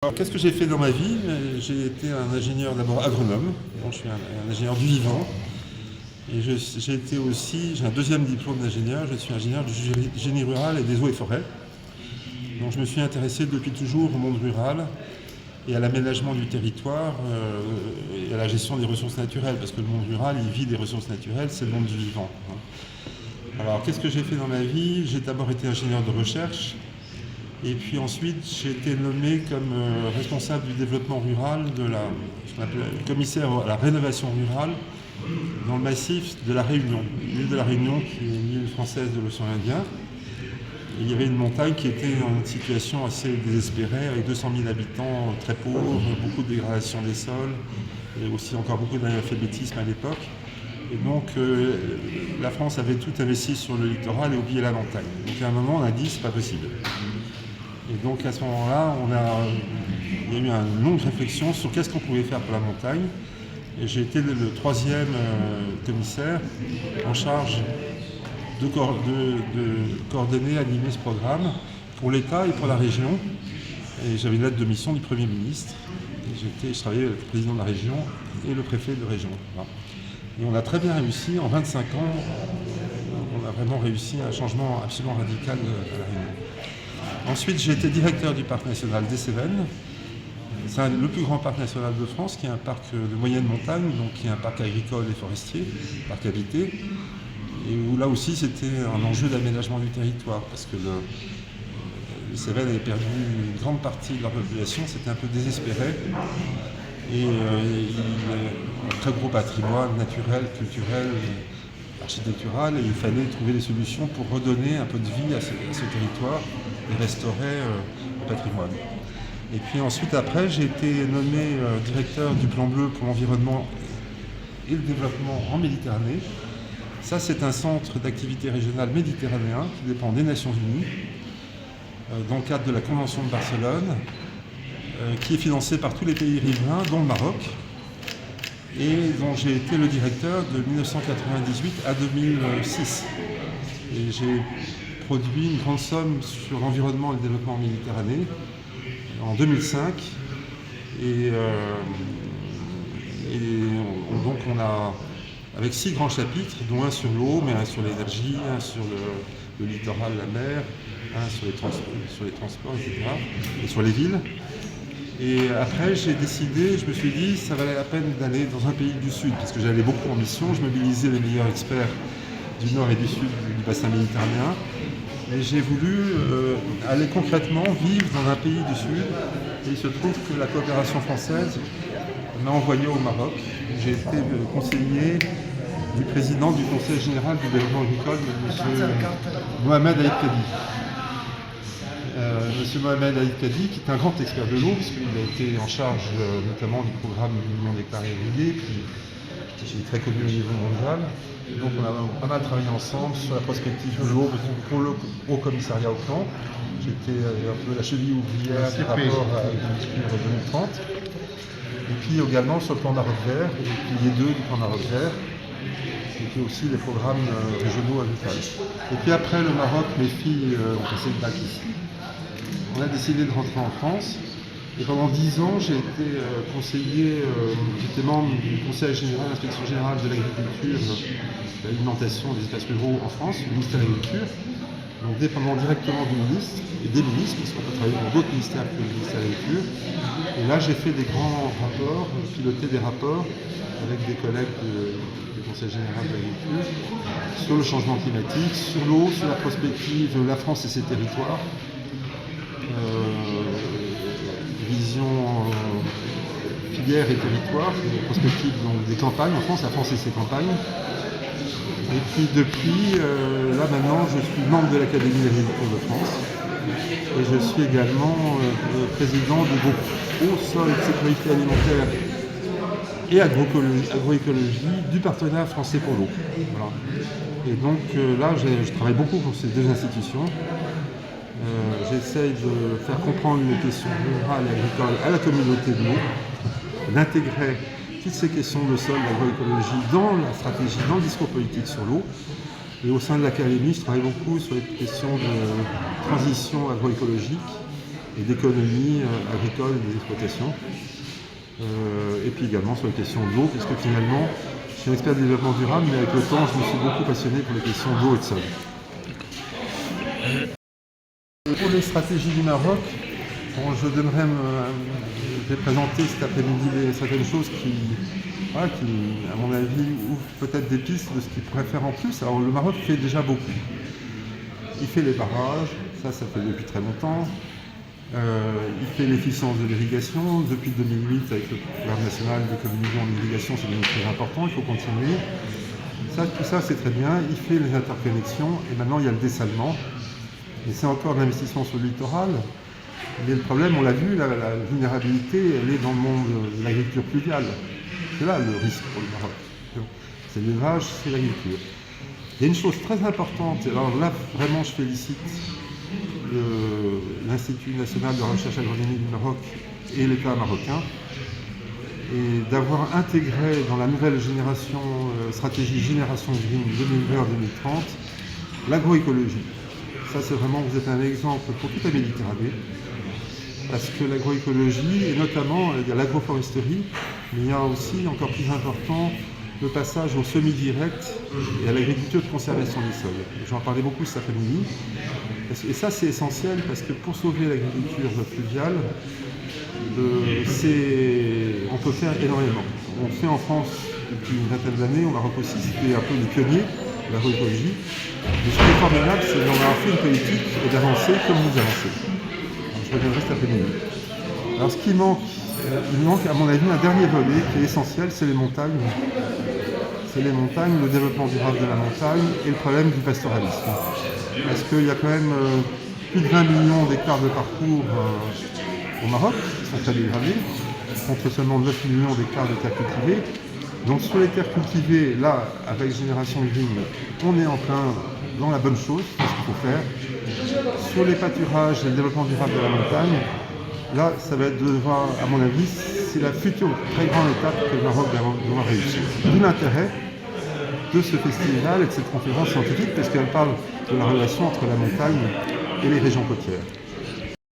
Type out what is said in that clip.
Alors, qu'est-ce que j'ai fait dans ma vie? J'ai été un ingénieur d'abord agronome, donc je suis un ingénieur du vivant. Et j'ai été aussi, j'ai un deuxième diplôme d'ingénieur, je suis ingénieur du génie rural et des eaux et forêts. Donc je me suis intéressé depuis toujours au monde rural et à l'aménagement du territoire et à la gestion des ressources naturelles, parce que le monde rural, il vit des ressources naturelles, c'est le monde du vivant. Alors qu'est-ce que j'ai fait dans ma vie? J'ai d'abord été ingénieur de recherche, et puis ensuite j'ai été nommé comme responsable du développement rural ce qu'on appelle commissaire à la rénovation rurale dans le massif de la Réunion, l'île de la Réunion qui est une île française de l'océan Indien. Et il y avait une montagne qui était dans une situation assez désespérée, avec 200 000 habitants très pauvres, beaucoup de dégradation des sols, et aussi encore beaucoup d'analphabétisme à l'époque. Et donc la France avait tout investi sur le littoral et oublié la montagne. Donc à un moment on a dit c'est pas possible. Et donc à ce moment-là, il y a eu une longue réflexion sur qu'est-ce qu'on pouvait faire pour la montagne. Et j'ai été le troisième commissaire en charge de coordonner, animer ce programme pour l'État et pour la région. Et j'avais une lettre de mission du Premier ministre. Et je travaillais avec le président de la région et le préfet de région. Voilà. Et on a très bien réussi. En 25 ans, on a vraiment réussi un changement absolument radical à la Réunion. Ensuite, j'ai été directeur du parc national des Cévennes. C'est le plus grand parc national de France, qui est un parc de moyenne montagne, donc qui est un parc agricole et forestier, parc habité, et où là aussi c'était un enjeu d'aménagement du territoire, parce que les Cévennes avaient perdu une grande partie de leur population, c'était un peu désespéré, et un très gros patrimoine naturel, culturel, architectural, et il fallait trouver des solutions pour redonner un peu de vie à ce territoire et restaurer le patrimoine. Et puis ensuite, après, j'ai été nommé directeur du Plan Bleu pour l'environnement et le développement en Méditerranée. Ça, c'est un centre d'activité régionale méditerranéen qui dépend des Nations Unies, dans le cadre de la Convention de Barcelone, qui est financé par tous les pays riverains, dont le Maroc, et dont j'ai été le directeur de 1998 à 2006. Et j'ai produit une grande somme sur l'environnement et le développement en Méditerranée en 2005, et donc on a, avec 6 grands chapitres, dont un sur l'eau, mais un sur l'énergie, un sur le littoral, la mer, un sur les transports, etc., et sur les villes. Et après, j'ai décidé, je me suis dit, ça valait la peine d'aller dans un pays du Sud, parce que j'allais beaucoup en mission, je mobilisais les meilleurs experts du Nord et du Sud du bassin méditerranéen. Et j'ai voulu aller concrètement vivre dans un pays du Sud. Et il se trouve que la coopération française m'a envoyé au Maroc. J'ai été conseiller du président du Conseil général du développement agricole, M. Mohamed Aïd Kadi. M. Mohamed Aïd Kadi, qui est un grand expert de l'eau, puisqu'il a été en charge notamment du programme du million d'hectares irrigués, puis il est très connu au niveau mondial. Et donc on a pas mal travaillé ensemble sur la prospective de l'eau pour le Haut Commissariat au plan. J'étais un peu la cheville ouvrière du rapport à l'agriculture 2030. Et puis également sur le plan Maroc vert, et le pilier 2 du plan Maroc vert, qui était aussi les programmes régionaux agricoles. Et puis après le Maroc, mes filles ont passé le bac ici. On a décidé de rentrer en France. Et pendant 10 ans, j'ai été conseiller, j'étais membre du Conseil général, l'inspection générale de l'agriculture, de l'alimentation des espaces ruraux en France, du ministère de l'Agriculture, donc dépendant directement du ministre et des ministres, parce qu'on peut travailler dans d'autres ministères que le ministère de l'Agriculture. Et là, j'ai fait des grands rapports, piloté des rapports avec des collègues du Conseil général de l'Agriculture sur le changement climatique, sur l'eau, sur la prospective de la France et ses territoires. Vision filière et territoire, prospective donc, des campagnes en France, la France et ses campagnes. Et puis depuis, là maintenant, je suis membre de l'Académie d'agriculture de France et je suis également président du groupe Eau, Sol et Sécurité Alimentaire et Agroécologie du partenariat français pour l'eau. Voilà. Et donc là, je travaille beaucoup pour ces deux institutions. J'essaye de faire comprendre les questions rurales et agricoles à la communauté de l'eau, d'intégrer toutes ces questions de sol, d'agroécologie dans la stratégie, dans le discours politique sur l'eau. Et au sein de l'Académie, je travaille beaucoup sur les questions de transition agroécologique et d'économie agricole et des exploitations. Et puis également sur les questions d'eau, puisque finalement, je suis un expert de développement durable, mais avec le temps, je me suis beaucoup passionné pour les questions d'eau et de sol. Pour les stratégies du Maroc, bon, je vais présenter cet après-midi certaines choses qui, à mon avis, ouvrent peut-être des pistes de ce qu'il pourrait faire en plus. Alors le Maroc fait déjà beaucoup. Il fait les barrages, ça fait depuis très longtemps. Il fait l'efficience de l'irrigation. Depuis 2008, avec le programme national d'économisation en irrigation, c'est devenu très important, il faut continuer. Tout ça, c'est très bien. Il fait les interconnexions et maintenant il y a le dessalement. Et c'est encore de l'investissement sur le littoral. Mais le problème, on l'a vu, la vulnérabilité, elle est dans le monde de l'agriculture pluviale. C'est là le risque pour le Maroc. C'est l'élevage, c'est l'agriculture. Il y a une chose très importante, et alors là, vraiment, je félicite l'Institut national de recherche agronomique du Maroc et l'État marocain, et d'avoir intégré dans la nouvelle génération, stratégie Génération Green 2020-2030, l'agroécologie. Ça, c'est vraiment, vous êtes un exemple pour toute la Méditerranée, parce que l'agroécologie, et notamment, il y a l'agroforesterie, mais il y a aussi, encore plus important, le passage au semi-direct et à l'agriculture de conservation des sols. J'en parlais beaucoup cet après-midi. Et ça, c'est essentiel parce que pour sauver l'agriculture pluviale, on peut faire énormément. On fait en France depuis une vingtaine d'années, au Maroc aussi, c'était un peu les pionniers de l'agroécologie. Mais ce qui est formidable, c'est d'en avoir fait une politique et d'avancer comme vous avancez. Je reviendrai cet après-midi. Alors ce qui manque, il manque à mon avis un dernier volet qui est essentiel, c'est les montagnes. C'est les montagnes, le développement durable de la montagne et le problème du pastoralisme. Parce qu'il y a quand même plus de 20 millions d'hectares de parcours au Maroc qui sont très dégradés, contre seulement 9 millions d'hectares de terres cultivées. Donc sur les terres cultivées, là, avec Génération Green, on est en plein dans la bonne chose, c'est ce qu'il faut faire. Sur les pâturages et le développement durable de la montagne, là, ça va être de voir, à mon avis, c'est la future très grande étape que le Maroc doit réussir. D'où l'intérêt de ce festival et de cette conférence scientifique, parce qu'elle parle de la relation entre la montagne et les régions côtières.